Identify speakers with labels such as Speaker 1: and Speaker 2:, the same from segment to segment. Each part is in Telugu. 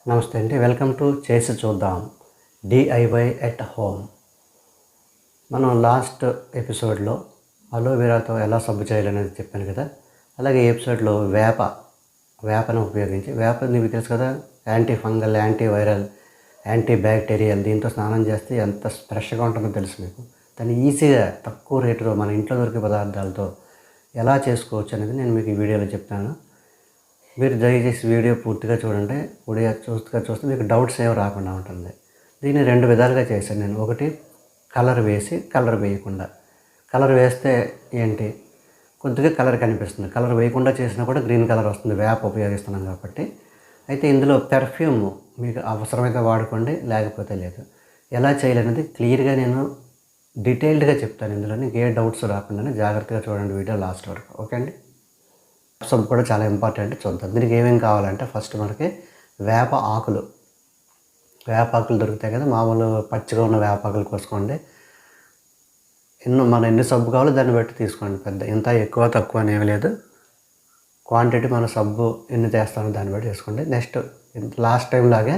Speaker 1: నమస్తే అండి. వెల్కమ్ టు చేసి చూద్దాం డిఐవై ఎట్ హోమ్. మనం లాస్ట్ ఎపిసోడ్లో అలోవెరాతో ఎలా సబ్బు చేయాలనేది చెప్పాను కదా. అలాగే ఈ ఎపిసోడ్లో వేపను ఉపయోగించి, వేప మీకు తెలుసు కదా, anti fungal, anti viral, anti bacterial. దీంతో స్నానం చేస్తే ఎంత ఫ్రెష్గా ఉంటుందో తెలుసు మీకు. దాన్ని ఈజీగా తక్కువ రేటులో మన ఇంట్లో దొరికే పదార్థాలతో ఎలా చేసుకోవచ్చు అనేది నేను మీకు ఈ వీడియోలో చెప్తాను. మీరు దయచేసి వీడియో పూర్తిగా చూడండి. వీడియో చూస్తే మీకు డౌట్స్ ఏమి రాకుండా ఉంటుంది. దీన్ని రెండు విధాలుగా చేశాను నేను. ఒకటి కలర్ వేసి, కలర్ వేయకుండా. కలర్ వేస్తే ఏంటి, కొద్దిగా కలర్ కనిపిస్తుంది. కలర్ వేయకుండా చేసినా కూడా గ్రీన్ కలర్ వస్తుంది, వేప ఉపయోగిస్తున్నాం కాబట్టి. అయితే ఇందులో పెర్ఫ్యూమ్ మీకు అవసరమైతే వాడుకోండి, లేకపోతే లేదు. ఎలా చేయాలనేది క్లియర్గా నేను డీటెయిల్డ్గా చెప్తాను. ఇందులోని ఏ డౌట్స్ రాకుండా జాగ్రత్తగా చూడండి వీడియో లాస్ట్ వరకు. ఓకే అండి. సబ్బు కూడా చాలా ఇంపార్టెంట్, చూద్దాం. దీనికి ఏమేమి కావాలంటే ఫస్ట్ మనకి వేప ఆకులు దొరుకుతాయి కదా, మామూలు పచ్చిగా ఉన్న వేపాకులు కోసుకోండి. ఎన్ని సబ్బు కావాలో దాన్ని బట్టి తీసుకోండి. పెద్ద ఇంత ఎక్కువ తక్కువ అనేవి లేదు. క్వాంటిటీ మన సబ్బు ఎన్ని చేస్తామో దాన్ని బట్టి తీసుకోండి. నెక్స్ట్ లాస్ట్ టైం లాగే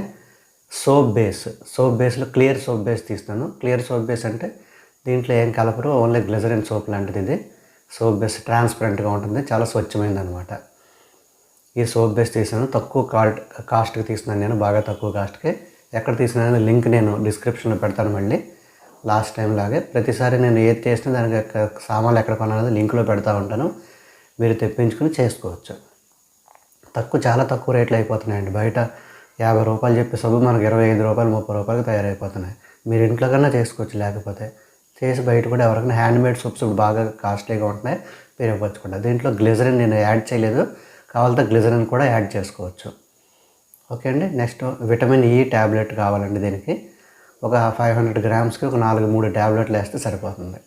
Speaker 1: సోప్ బేస్లో క్లియర్ సోప్ బేస్ తీస్తాను. క్లియర్ సోప్ బేస్ అంటే దీంట్లో ఏం కలపరు, ఓన్లీ గ్లిజరిన్ సోప్ లాంటిది. ఇది సోప్ బేస్ ట్రాన్స్పరెంట్గా ఉంటుంది, చాలా స్వచ్ఛమైంది అనమాట. ఈ సోప్ బేస్ తీసాను. తక్కువ కాస్ట్కి తీసినాను నేను, బాగా తక్కువ కాస్ట్కి. ఎక్కడ తీసినాను లింక్ నేను డిస్క్రిప్షన్లో పెడతాను. మళ్ళీ లాస్ట్ టైం లాగే ప్రతిసారి నేను ఏది చేసినా దానికి సామాన్లు ఎక్కడ కొనాలనేది లింక్లో పెడతా ఉంటాను. మీరు తెప్పించుకుని చేసుకోవచ్చు. చాలా తక్కువ రేట్లు అయిపోతున్నాయండి. బయట 50 రూపాయలు చెప్పే సబ్బు మనకు 25 రూపాయలు 30 రూపాయలకి తయారైపోతున్నాయి. మీరు ఇంట్లో కన్నా చేసుకోవచ్చు. లేకపోతే చేసి బయట కూడా ఎవరికైనా హ్యాండ్మేడ్ సోప్స్ బాగా కాస్ట్లీగా ఉంటున్నాయి, మీరు ఇవ్వచ్చుకోండి. దీంట్లో గ్లిజరిన్ నేను యాడ్ చేయలేదు, కావాలంటే గ్లిజరిన్ కూడా యాడ్ చేసుకోవచ్చు. ఓకే అండి. నెక్స్ట్ విటమిన్ ఈ ట్యాబ్లెట్ కావాలండి. దీనికి ఒక 500 గ్రామ్స్కి ఒక 3 ట్యాబ్లెట్లు వేస్తే సరిపోతుంది.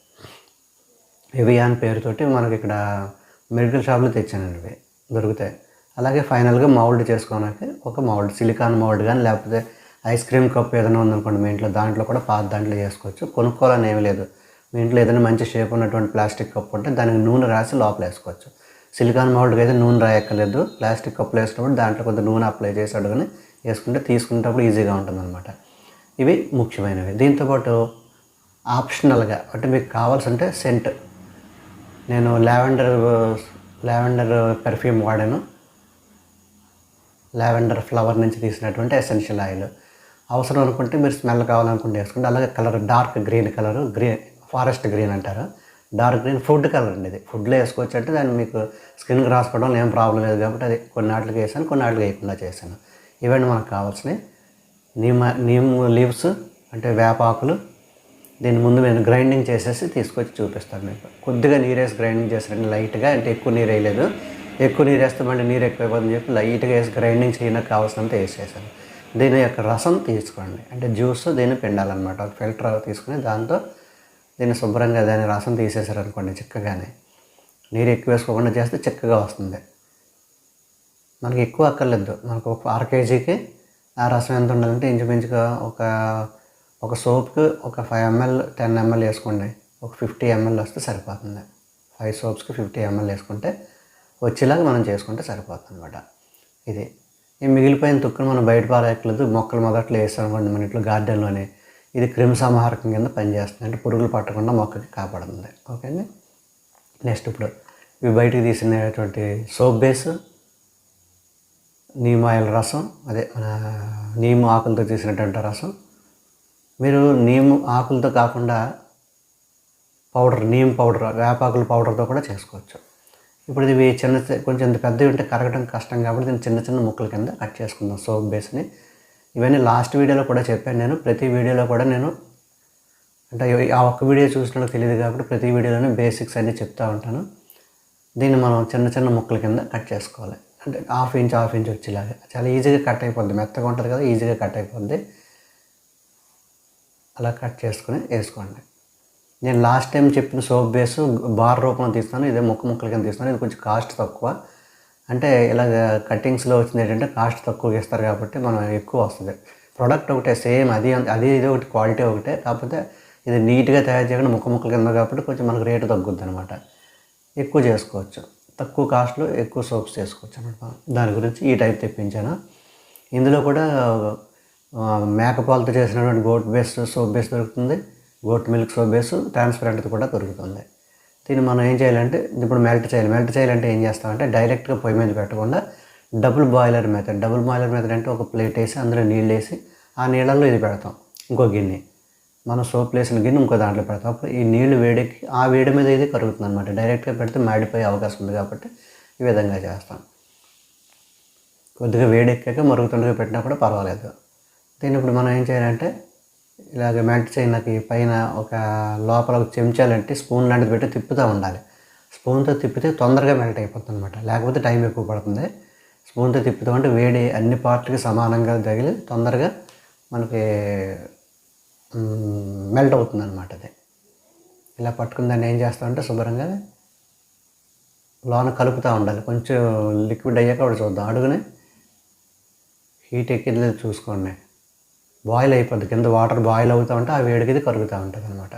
Speaker 1: ఎవియాన్ పేరుతోటి మనకి ఇక్కడ మెడికల్ షాప్లో తెచ్చానండి, ఇవి దొరుకుతాయి. అలాగే ఫైనల్గా మౌల్డ్ చేసుకోవడానికి ఒక సిలికాన్ మౌల్డ్ కానీ, లేకపోతే ఐస్ క్రీమ్ కప్ ఏదైనా ఉందనుకోండి మీ ఇంట్లో, దాంట్లో కూడా పాత దాంట్లో చేసుకోవచ్చు. కొనుక్కోవాలని ఏమీ లేదు. మీ ఇంట్లో ఏదైనా మంచి షేప్ ఉన్నటువంటి ప్లాస్టిక్ కప్ ఉంటే దానికి నూనె రాసి లోపల వేసుకోవచ్చు. సిలికాన్ మౌల్డ్కి అయితే నూనె రాయక్కర్లేదు. ప్లాస్టిక్ కప్పులు వేసినప్పుడు దాంట్లో కొంత నూనె అప్లై చేసి అడుగుని వేసుకుంటే తీసుకునేటప్పుడు ఈజీగా ఉంటుందన్నమాట. ఇవి ముఖ్యమైనవి. దీంతోపాటు ఆప్షనల్గా అంటే మీకు కావాల్సింటే సెంట్, నేను లావెండర్ పెర్ఫ్యూమ్ వాడాను. లావెండర్ ఫ్లవర్ నుంచి తీసినటువంటి ఎసెన్షియల్ ఆయిల్. అవసరం అనుకుంటే మీరు స్మెల్ కావాలనుకుంటే వేసుకోండి. అలాగే colour dark green colour, forest green అంటారు, డార్క్ గ్రీన్ ఫుడ్ కలర్ అండి. ఇది ఫుడ్లో వేసుకోవచ్చు. అంటే దాన్ని మీకు స్కిన్కి రాసుకోవడం ఏం ప్రాబ్లం లేదు కాబట్టి అది కొన్నాటికి వేసాను, కొన్నాటికి వేయకుండా చేశాను. ఇవన్నీ మనకు కావాల్సినవి. నీమ్ లీవ్స్ అంటే వేపాకులు. దీని ముందు నేను గ్రైండింగ్ చేసేసి తీసుకొచ్చి చూపిస్తాను మీకు. కొద్దిగా నీరేసి గ్రైండింగ్ చేశారండి, లైట్గా. అంటే ఎక్కువ నీరు వేయలేదు. ఎక్కువ నీరు వేస్తే మళ్ళీ నీరు ఎక్కువైపోతుందని చెప్పి లైట్గా వేసి గ్రైండింగ్ చేయడానికి కావాల్సినంత వేసేసాను. దీని యొక్క రసం తీసుకోండి, అంటే జ్యూస్ దీన్ని పిండాలన్నమాట. ఒక ఫిల్టర్ తీసుకుని దాంతో దీన్ని శుభ్రంగా దాని రసం తీసేసారనుకోండి చిక్కగానే. నీరు ఎక్కువ వేసుకోకుండా చేస్తే చిక్కగా వస్తుంది. మనకి ఎక్కువ అక్కర్లేదు. మనకు ఒక 1/2 కేజీకి ఆ రసం ఎంత ఉండాలంటే ఇంచుమించుగా ఒక సోప్కి ఒక 5 ml 10 ml వేసుకోండి. ఒక 50 ml వస్తే సరిపోతుంది. 5 సోప్స్కి 50 ml వేసుకుంటే వచ్చేలాగా మనం చేసుకుంటే సరిపోతుంది అనమాట. ఇది ఈ మిగిలిపోయిన తుక్కును మనం బయట పారేయట్లేదు, మొక్కలు మొదట్లో వేస్తామనుకోండి మన ఇంట్లో గార్డెన్లోనే. ఇది క్రిమి సంహారకం కింద పనిచేస్తుంది, అంటే పురుగులు పట్టకుండా మొక్కకి కాపాడుతుంది. ఓకే అండి. నెక్స్ట్ ఇప్పుడు ఇవి బయటికి తీసినటువంటి సోప్ బేస్, నీమ్ ఆయిల్ రసం, అదే మన నీమ్ ఆకులతో తీసినటువంటి రసం. మీరు నీమ్ ఆకులతో కాకుండా నీమ్ పౌడర్, వేపాకుల పౌడర్తో కూడా చేసుకోవచ్చు. ఇప్పుడు ఇవి కొంచెం పెద్దవి ఉంటే కరగడం కష్టం కాబట్టి దీన్ని చిన్న ముక్కల కింద కట్ చేసుకుందాం సోప్ బేస్ని. ఇవన్నీ లాస్ట్ వీడియోలో కూడా చెప్పాను నేను. ప్రతి వీడియోలో కూడా నేను, అంటే ఆ ఒక్క వీడియో చూసినట్టు తెలియదు కాబట్టి ప్రతి వీడియోలోనే బేసిక్స్ అన్నీ చెప్తూ ఉంటాను. దీన్ని మనం చిన్న ముక్కల కింద కట్ చేసుకోవాలి. అంటే హాఫ్ ఇంచ్ వచ్చేలాగా. చాలా ఈజీగా కట్ అయిపోద్ది, మెత్తగా ఉంటుంది కదా, ఈజీగా కట్ అయిపోద్ది. అలా కట్ చేసుకుని వేసుకోండి. నేను లాస్ట్ టైం చెప్పిన సోప్ బేస్ బార్ రూపంలో తీస్తాను, ఇదే ముక్కల కింద తీస్తాను. ఇది కొంచెం కాస్ట్ తక్కువ. అంటే ఇలాగ కటింగ్స్లో వచ్చింది ఏంటంటే కాస్ట్ తక్కువగా ఇస్తారు కాబట్టి మనం ఎక్కువ వస్తుంది. ప్రోడక్ట్ ఒకటే, సేమ్ అది ఇది ఒకటి, క్వాలిటీ ఒకటే. కాకపోతే ఇది నీట్గా తయారు చేయకుండా ముక్కల కింద కాబట్టి కొంచెం మనకు రేటు తగ్గుద్ది అనమాట. ఎక్కువ చేసుకోవచ్చు, తక్కువ కాస్ట్లో ఎక్కువ సోప్స్ చేసుకోవచ్చు అనమాట. దాని గురించి ఈ టైప్ తెప్పించాను. ఇందులో కూడా మేకపాలతో చేసినటువంటి గోట్ బేస్ సోప్ బేస్ దొరుకుతుంది, గోట్ మిల్క్ సోప్ బేస్ ట్రాన్స్పరెంట్ది కూడా దొరుకుతుంది. దీన్ని మనం ఏం చేయాలంటే ఇప్పుడు మెల్ట్ చేయాలంటే ఏం చేస్తామంటే డైరెక్ట్గా పొయ్యి మీద పెట్టకుండా డబుల్ బాయిలర్ మెథడ్ అంటే ఒక ప్లేట్ వేసి అందులో నీళ్ళు వేసి ఆ నీళ్ళల్లో ఇది పెడతాం, ఇంకో గిన్నె మనం సోప్ వేసిన గిన్నె ఇంకో దాంట్లో పెడతాం. అప్పుడు ఈ నీళ్లు వేడికి ఆ వేడి మీద ఇది కరుగుతుంది అనమాట. డైరెక్ట్గా పెడితే మాడిపోయే అవకాశం ఉంది కాబట్టి ఈ విధంగా చేస్తాం. కొద్దిగా వేడెక్కాక మరుగుతుండగా పెట్టినా కూడా పర్వాలేదు. దీన్ని ఇప్పుడు మనం ఏం చేయాలంటే ఇలాగ మెల్ట్ చేయడానికి పైన ఒక లోపల ఒక చెంచాలంటే స్పూన్ లాంటిది పెట్టి తిప్పుతూ ఉండాలి. స్పూన్తో తిప్పితే తొందరగా మెల్ట్ అయిపోతుంది అనమాట, లేకపోతే టైం ఎక్కువ పడుతుంది. స్పూన్తో తిప్పుతూ ఉంటే వేడి అన్ని పార్ట్లకి సమానంగా తగిలి తొందరగా మనకి మెల్ట్ అవుతుంది అనమాట. అది ఇలా పట్టుకుని దాన్ని ఏం చేస్తామంటే శుభ్రంగా లోన కలుపుతూ ఉండాలి. కొంచెం లిక్విడ్ అయ్యాక ఒకటి చూద్దాం. అడుగునే హీట్ ఎక్కింది చూసుకోండి, బాయిల్ అయిపోద్ది. కింద వాటర్ బాయిల్ అవుతూ ఉంటే ఆ వేడికి ఇది కరుగుతూ ఉంటుంది అనమాట.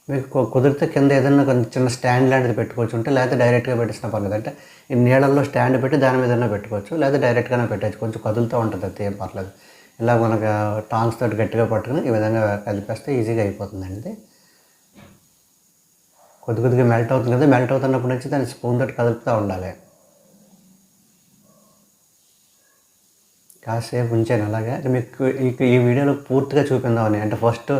Speaker 1: మీకు కుదిరితే కింద ఏదైనా కొంచెం చిన్న స్టాండ్ లాంటిది పెట్టుకోవచ్చు ఉంటే, లేకపోతే డైరెక్ట్గా పెట్టిన పర్లేదు. అంటే ఈ నీళ్ళల్లో స్టాండ్ పెట్టి దాని మీద పెట్టుకోవచ్చు, లేదా డైరెక్ట్గానే పెట్టచ్చు. కొంచెం కదులుతూ ఉంటుంది, అది ఏం పర్లేదు. ఇలా మనకు టాంగ్స్ తోటి గట్టిగా పట్టుకుని ఈ విధంగా కలిపేస్తే ఈజీగా అయిపోతుందండి. ఇది కొద్దిగా మెల్ట్ అవుతుంది కదా, మెల్ట్ అవుతున్నప్పటి నుంచి దాన్ని స్పూన్ తోటి కదులుతూ ఉండాలి. కాసేపు ఉంచాను అలాగే. మీకు ఈ వీడియోలో పూర్తిగా చూపిందామని, అంటే ఫస్ట్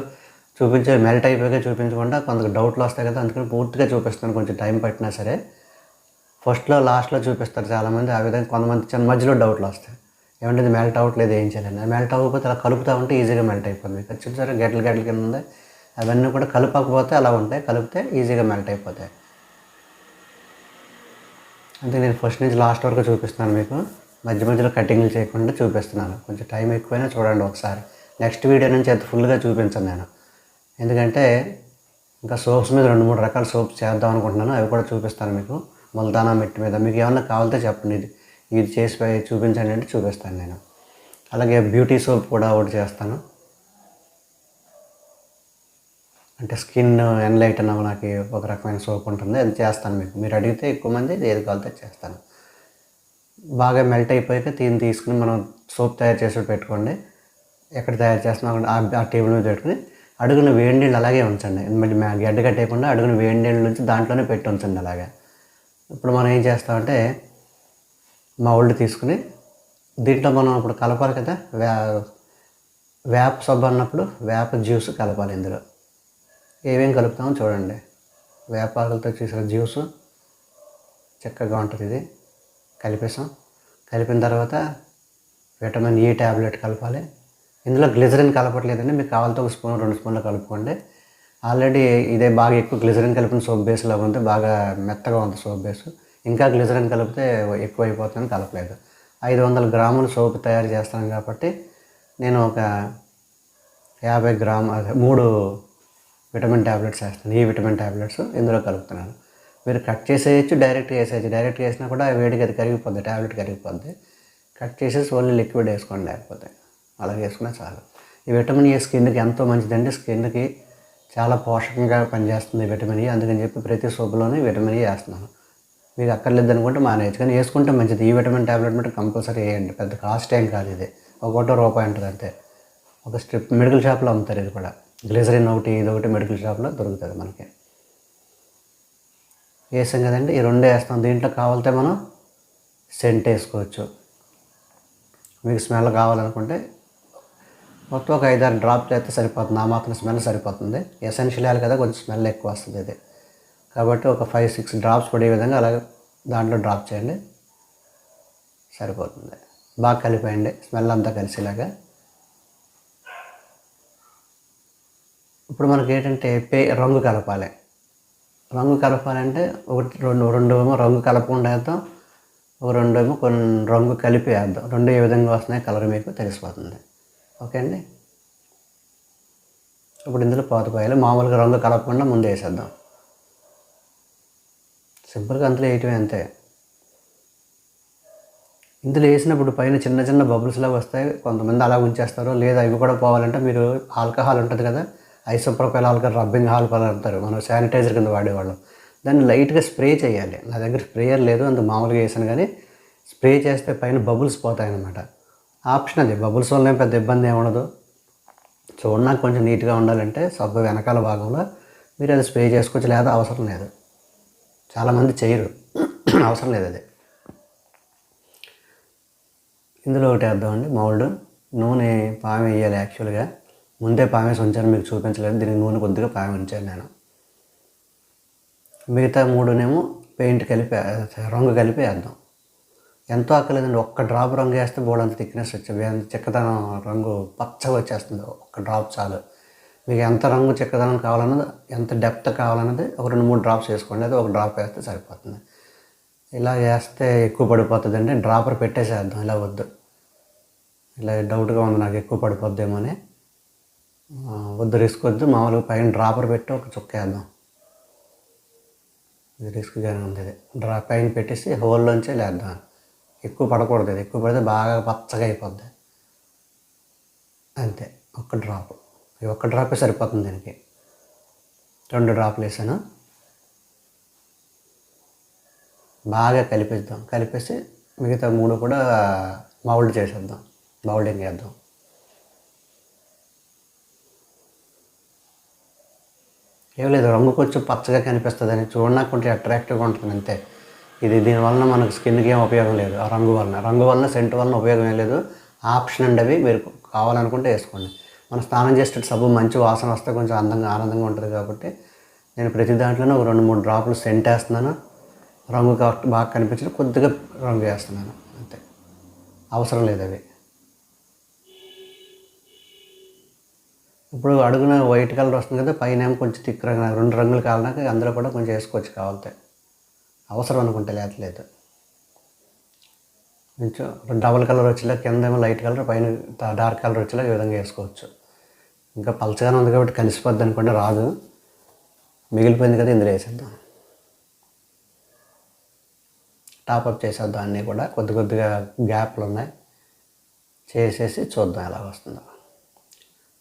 Speaker 1: చూపించే మెల్ట్ అయిపోయాక చూపించకుండా కొంత డౌట్లు వస్తాయి కదా, అందుకని పూర్తిగా చూపిస్తాను. కొంచెం టైం పట్టినా సరే ఫస్ట్లో లాస్ట్లో చూపిస్తారు చాలామంది. ఆ విధంగా కొంతమంది చిన్న మధ్యలో డౌట్లు వస్తాయి, ఏమంటే ఇది మెల్ట్ అవ్వట్లేదు ఏం చేయాలని. మెల్ట్ అవ్వకపోతే అలా కలుపుతూ ఉంటే ఈజీగా మెల్ట్ అయిపోతుంది. చూసారా గడ్డలు కింద ఉంది, అవన్నీ కూడా కలపకపోతే అలా ఉంటాయి, కలిపితే ఈజీగా మెల్ట్ అయిపోతాయి. అంటే నేను ఫస్ట్ నుంచి లాస్ట్ వరకు చూపిస్తున్నాను మీకు, మధ్యలో కటింగ్లు చేయకుండా చూపిస్తున్నాను. కొంచెం టైం ఎక్కువైనా చూడండి ఒకసారి. నెక్స్ట్ వీడియో నుంచి అయితే ఫుల్గా చూపించాను నేను, ఎందుకంటే ఇంకా సోప్స్ మీద 2-3 రకాల సోప్స్ చేద్దాం అనుకుంటున్నాను. అవి కూడా చూపిస్తాను మీకు. ముల్తానా మిట్టి మీద మీకు ఏమన్నా కావాలంటే చెప్పండి, ఇది చేసి చూపించండి అంటే చూపిస్తాను నేను. అలాగే బ్యూటీ సోప్ కూడా ఒకటి చేస్తాను, అంటే స్కిన్ ఎన్లైటన్ అవ్వడానికి ఒక రకమైన సోప్ ఉంటుంది, అది చేస్తాను మీకు. మీరు అడిగితే ఎక్కువ మంది ఏది కావాలంటే చేస్తాను. బాగా మెల్ట్ అయిపోయాక తీసుకుని మనం సోప్ తయారు చేసి పెట్టుకోండి. ఎక్కడ తయారు చేస్తున్నాం ఆ టేబుల్ మీద పెట్టుకుని అడుగున వేడి నీళ్ళు అలాగే ఉంచండి. మళ్ళీ గడ్డ కట్టేయకుండా అడుగున వేడి నీళ్ళ నుంచి దాంట్లోనే పెట్టి ఉంచండి అలాగే. ఇప్పుడు మనం ఏం చేస్తామంటే మౌల్డ్ తీసుకుని దీంట్లో మనం ఇప్పుడు కలపాలి కదా, వేప సబ్బు అన్నప్పుడు వేప జ్యూస్ కలపాలి. ఇందులో ఏమేమి కలుపుతామో చూడండి. వేపాకులతో చేసిన జ్యూసు చక్కగా ఉంటుంది. ఇది కలిపేసాం. కలిపిన తర్వాత విటమిన్ ఈ ట్యాబ్లెట్ కలపాలి. ఇందులో గ్లిజరిన్ కలపట్లేదండి, మీకు కావాలంటే 1 స్పూన్ 2 స్పూన్లు కలుపుకోండి. ఆల్రెడీ ఇదే బాగా ఎక్కువ గ్లిజరిన్ కలిపిన సోప్ బేస్ లాగా ఉంది, బాగా మెత్తగా ఉంది సోప్ బేస్. ఇంకా గ్లిజరిన్ కలిపితే ఎక్కువ అయిపోతుందని కలపలేదు. 500 గ్రాముల సోప్ తయారు చేస్తాను కాబట్టి నేను ఒక 50 గ్రాములు 3 విటమిన్ ట్యాబ్లెట్స్ వేస్తాను. ఈ విటమిన్ ట్యాబ్లెట్స్ ఇందులో కలుపుతున్నాను. మీరు కట్ చేసేయచ్చు, డైరెక్ట్గా వేసేయచ్చు. డైరెక్ట్గా వేసినా కూడా వేడికి అది కరిగిపోద్ది, ట్యాబ్లెట్ కరిగిపోద్ది. కట్ చేసేసి ఓన్లీ లిక్విడ్ వేసుకోండి, లేకపోతే అలాగే వేసుకున్నా చాలు. ఈ విటమిన్ ఏ స్కిన్కి ఎంతో మంచిదండి, స్కిన్కి చాలా పోషకంగా పనిచేస్తుంది విటమిన్ ఏ. అందుకని చెప్పి ప్రతి సోపులోనే విటమిన్ ఏ వేస్తున్నాను. మీకు అక్కర్లేదు అనుకుంటే మానేయచ్చు, కానీ వేసుకుంటే మంచిది. ఈ విటమిన్ ట్యాబ్లెట్ మటు కంపల్సరీ వేయండి. పెద్ద కాస్ట్ ఏం కాదు, ఇది ₹1 ఉంటుంది అంతే. ఒక స్ట్రిప్ మెడికల్ షాప్లో అమ్ముతారు. ఇది కూడా గ్లిజరిన్ ఒకటి ఇదొకటి మెడికల్ షాప్లో దొరుకుతుంది మనకి. వేసాం కదండి, ఈ 2 వేస్తాం. దీంట్లో కావాలంటే మనం సెంట్ వేసుకోవచ్చు. మీకు స్మెల్ కావాలనుకుంటే మొత్తం ఒక 5-6 డ్రాప్స్ అయితే సరిపోతుంది. ఆ మాత్రం స్మెల్ సరిపోతుంది. ఎసెన్షియల్ ఆయిల్ కదా, కొంచెం స్మెల్ ఎక్కువ వస్తుంది ఇది. కాబట్టి ఒక 5-6 డ్రాప్స్ పడే విధంగా అలాగే దాంట్లో డ్రాప్ చేయండి, సరిపోతుంది. బాగా కలిపేయండి స్మెల్ అంతా కలిసేలాగా. ఇప్పుడు మనకి ఏంటంటే రంగు కలపాలి. రంగు కలపాలంటే ఒకటి రెండు ఏమో రంగు కలపకుండా వేద్దాం, ఒక 2 ఏమో కొన్ని రంగు కలిపి వేద్దాం. 2 ఏ విధంగా వస్తున్నాయి కలర్ మీకు తెలిసిపోతుంది. ఓకే అండి. ఇప్పుడు ఇందులో పోతపోయాలి. మామూలుగా రంగు కలపకుండా ముందు వేసేద్దాం. సింపుల్గా అంతలో వేయటమే అంతే. ఇందులో వేసినప్పుడు పైన చిన్న చిన్న బబుల్స్ లాగా వస్తాయి. కొంతమంది అలా ఉంచేస్తారు, లేదా ఇవి కూడా పోవాలంటే మీరు ఆల్కహాల్ ఉంటుంది కదా, ఐసోప్రోపైల్ ఆల్కహాల్ రబ్బింగ్ ఆల్కహాల్ అంటారు, మనం శానిటైజర్ కింద వాడేవాళ్ళం. దాన్ని లైట్గా స్ప్రే చేయాలి. నా దగ్గర స్ప్రేయర్ లేదు, అందుకు మామూలుగా వేసాను. కానీ స్ప్రే చేస్తే పైన బబుల్స్ పోతాయన్నమాట. ఆప్షన్ అది. బబుల్స్ వల్ల పెద్ద ఇబ్బంది ఏమి ఉండదు. చూడడానికి కొంచెం నీట్గా ఉండాలంటే సబ్బు వెనకాల భాగంలో మీరు అది స్ప్రే చేసుకోవచ్చు, లేదా అవసరం లేదు. చాలామంది చేయరు, అవసరం లేదు అది. ఇందులో ఒకటి వేద్దామండి మౌల్డ్. నూనె పాము వేయాలి. యాక్చువల్గా ముందే పామేసి ఉంచాను, మీకు చూపించలేదు. దీనికి నూనె కొద్దిగా పాము ఉంచాను నేను. మిగతా 3నేమో పెయింట్ కలిపి రంగు కలిపి వేద్దాం. ఎంతో అక్కర్లేదండి, ఒక్క డ్రాప్ రంగు వేస్తే బోర్డంత థిక్నెస్ వచ్చేది, చిక్కదనం రంగు పచ్చగా వచ్చేస్తుంది. ఒక్క డ్రాప్ చాలు. మీకు ఎంత రంగు చిక్కదనం కావాలన్నది, ఎంత డెప్త్ కావాలన్నది ఒక 2-3 డ్రాప్స్ వేసుకోండి, లేదా ఒక డ్రాప్ వేస్తే సరిపోతుంది. ఇలా వేస్తే ఎక్కువ పడిపోతుందండి. డ్రాపర్ పెట్టేసేద్దాం. ఇలా వద్దు, ఇలా డౌట్గా ఉంది నాకు ఎక్కువ పడిపోద్దేమో అని. వద్దు, రిస్క్ వద్దు. మామూలుగా పైన డ్రాపర్ పెట్టి ఒక చుక్క వేద్దాం. ఇది రిస్క్గానే ఉంది. ఇది పైన పెట్టేసి హోల్లోంచే లేద్దాం. ఎక్కువ పడకూడదు, ఇది ఎక్కువ పడితే బాగా పచ్చగా అయిపోద్ది. అంతే, ఒక్క డ్రాప్. ఈ ఒక్క డ్రాపే సరిపోతుంది దీనికి. 2 డ్రాపులు వేసాను. బాగా కలిపేద్దాం. కలిపేసి మిగతా 3 కూడా మౌల్డ్ చేసేద్దాం, మౌల్డింగ్ వేద్దాం. ఏం లేదు, రంగు కొంచెం పచ్చగా కనిపిస్తుందని, చూడడానికి కొంచెం అట్రాక్టివ్గా ఉంటుంది అంతే. ఇది దీనివలన మనకు స్కిన్కి ఏం ఉపయోగం లేదు. ఆ రంగు వలన సెంట్ వలన ఉపయోగం ఏం లేదు. ఆప్షన్ అండి అవి. మీరు కావాలనుకుంటే వేసుకోండి. మనం స్నానం చేస్తే సబ్బు మంచి వాసన వస్తే కొంచెం ఆనందంగా ఉంటుంది. కాబట్టి నేను ప్రతి దాంట్లోనే ఒక 2-3 డ్రాపులు సెంట్ వేస్తున్నాను. రంగు బాగా కనిపించిన కొద్దిగా రంగు వేస్తున్నాను అంతే. అవసరం లేదు అవి. ఇప్పుడు అడుగున వైట్ కలర్ వస్తుంది కదా, పైన ఏమో కొంచెం థిక్ రంగు, 2 రంగులు కావాలన్నాక అందులో కూడా కొంచెం వేసుకోవచ్చు కావాలితే, అవసరం అనుకుంటే లేదు. కొంచెం డబల్ కలర్ వచ్చేలా, కింద ఏమో లైట్ కలర్, పైన డార్క్ కలర్ వచ్చేలా ఈ విధంగా వేసుకోవచ్చు. ఇంకా పలచగానే ఉంది కాబట్టి కలిసిపోద్ది అనుకుంటే రాదు. మిగిలిపోయింది కదా, ఇందులో వేసేద్దాం. టాపప్ చేసేద్దాం. అన్నీ కూడా కొద్దిగా గ్యాప్లు ఉన్నాయి, చేసేసి చూద్దాం ఎలా వస్తుందో.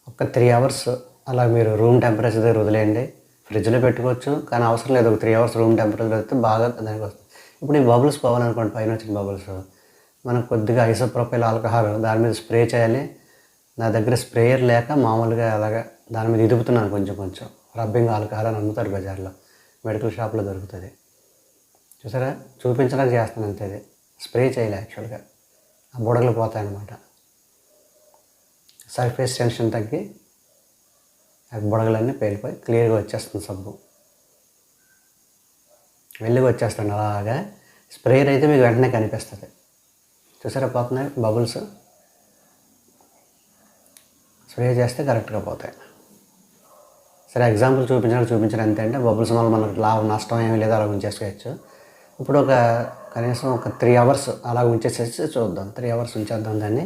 Speaker 1: ఒక 3 అవర్స్ అలా మీరు రూమ్ టెంపరేచర్ దగ్గర వదిలేయండి. ఫ్రిడ్జ్లో పెట్టుకోవచ్చు, కానీ అవసరం లేదు. ఒక 3 అవర్స్ రూమ్ టెంపరేచర్ అయితే బాగా దానికి వస్తుంది. ఇప్పుడు ఈ బబుల్స్ పోవాలనుకోండి, పైన వచ్చిన బబుల్స్, మనకు కొద్దిగా ఐసోప్రోపైల్ ఆల్కహాల్ దాని మీద స్ప్రే చేయాలి. నా దగ్గర స్ప్రేయర్ లేక మామూలుగా అలాగా దాని మీద ఇదుపుతున్నాను కొంచెం. రబ్బింగ్ ఆల్కహాల్ అని అమ్ముతారు బజార్లో, మెడికల్ షాప్లో దొరుకుతుంది. చూసారా, చూపించడానికి చేస్తాను అంతే. ఇది స్ప్రే చేయాలి యాక్చువల్గా, ఆ బుడగలు పోతాయన్నమాట. సర్ఫేస్ టెన్షన్ తగ్గి ఆ బుడగలన్నీ పేలిపోయి క్లియర్గా వచ్చేస్తుంది సబ్బు. వెళ్ళిగా వచ్చేస్తుంది అలాగా. స్ప్రేయర్ అయితే మీకు వెంటనే కనిపిస్తుంది. చూసారా పోతున్నాయి బబుల్స్. స్ప్రే చేస్తే కరెక్ట్గా పోతాయి. సరే, ఎగ్జాంపుల్ చూపించడం అంతే. అంటే బబుల్స్ వల్ల మనకు నష్టం ఏమీ లేదు, అలా ఉంచేసుకోవచ్చు. ఇప్పుడు కనీసం ఒక 3 అవర్స్ అలా ఉంచేసేసి చూద్దాం. 3 అవర్స్ ఉంచేద్దాం దాన్ని.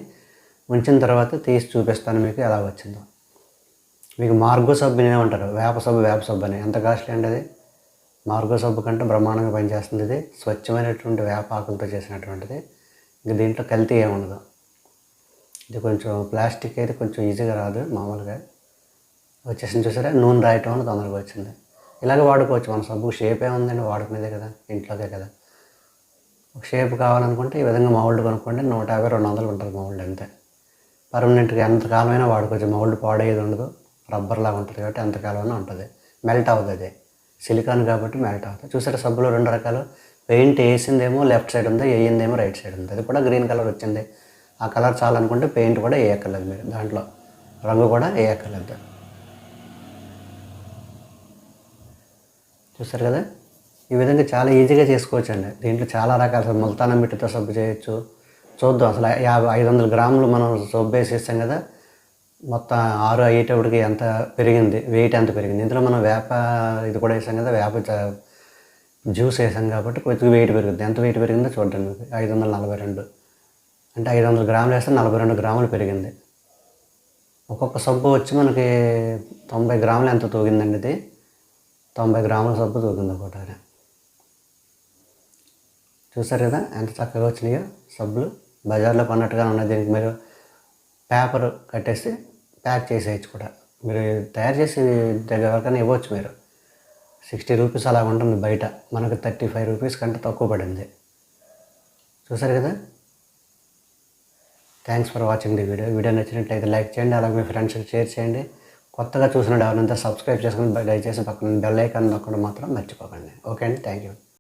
Speaker 1: ఉంచిన తర్వాత తీసి చూపిస్తాను మీకు ఎలా వచ్చిందో. మీకు మార్గో సబ్బు ఏమంటారు, వేప సబ్బు అని. ఎంత కాస్ట్లీ అండి అది. మార్గో సబ్బు కంటే బ్రహ్మాండంగా పనిచేస్తుంది. ఇది స్వచ్ఛమైనటువంటి వేప ఆకులతో చేసినటువంటిది. ఇంక దీంట్లో కల్తీ ఏముండదు. ఇది కొంచెం ప్లాస్టిక్ అయితే కొంచెం ఈజీగా రాదు, మామూలుగా వచ్చేసింది. చూసారా, నూనె రాయటం వల్ల తొందరగా వచ్చింది. ఇలాగే వాడుకోవచ్చు. మన సబ్బు షేప్ ఏముందండి, వాడుకునేదే కదా, ఇంట్లోకే కదా. ఒక షేప్ కావాలనుకుంటే ఈ విధంగా మౌల్డ్ కొనుక్కోండి. 150-200 ఉంటుంది మౌల్డ్ అంతే. పర్మనెంట్గా ఎంతకాలమైనా వాడుకోవచ్చు. మౌల్డ్ పాడేది ఉండదు, రబ్బర్ లాగా ఉంటుంది కాబట్టి ఎంతకాలమైనా ఉంటుంది. మెల్ట్ అవుతుంది. అది సిలికాన్ కాబట్టి మెల్ట్ అవుతుంది. చూసారా, సబ్బులో 2 రకాలు. పెయింట్ వేసిందేమో లెఫ్ట్ సైడ్ ఉంది, వేయిందేమో రైట్ సైడ్ ఉంది. అది కూడా గ్రీన్ కలర్ వచ్చింది. ఆ కలర్ చాలనుకుంటే పెయింట్ కూడా వేయక్కర్లేదు మీరు, దాంట్లో రంగు కూడా వేయక్కర్లేదు. చూసారు కదా, ఈ విధంగా చాలా ఈజీగా చేసుకోవచ్చు అండి. దీంట్లో చాలా రకాల ముల్తానా మిట్టితో సబ్బు చేయొచ్చు. చూద్దాం. అసలు 500 గ్రాములు మనం సబ్బు వేసేస్తాం కదా, మొత్తం 6 అయ్యేటప్పటికి ఎంత పెరిగింది, వెయిట్ ఎంత పెరిగింది. ఇందులో మనం వేప ఇది కూడా వేసాం కదా, వేప జ్యూస్ వేసాం కాబట్టి కొద్దిగా వెయిట్ పెరుగుతుంది. ఎంత వెయిట్ పెరిగిందో చూడండి. మీకు 542 అంటే 500 గ్రాములు వేస్తే 42 గ్రాములు పెరిగింది. ఒక్కొక్క సబ్బు వచ్చి మనకి 90 గ్రాములు ఎంత తూగిందండి. ఇది 90 గ్రాముల సబ్బు తూగింది ఒకటి. చూసారు కదా ఎంత చక్కగా వచ్చినాయో సబ్బులు. బజార్లో కొన్నట్టుగా ఉన్నాయి. దీనికి మీరు పేపర్ కట్టేసి ప్యాక్ చేసేయచ్చు కూడా. మీరు తయారు చేసి దగ్గర వరకనే ఇవ్వచ్చు. మీరు 60 రూపీస్ అలా ఉంటుంది బయట. మనకు 35 రూపీస్ కంటే తక్కువ పడింది. చూసారు కదా. Thanks for watching the video నచ్చినట్లయితే లైక్ చేయండి, అలాగే మీ ఫ్రెండ్స్కి షేర్ చేయండి. కొత్తగా చూసిన ఎవరినంతా సబ్స్క్రైబ్ చేసుకుని దయచేసి పక్కన బెల్ ఐకాన్ నొక్కడం మాత్రం మర్చిపోకండి. ఓకే అండి, థ్యాంక్ యూ.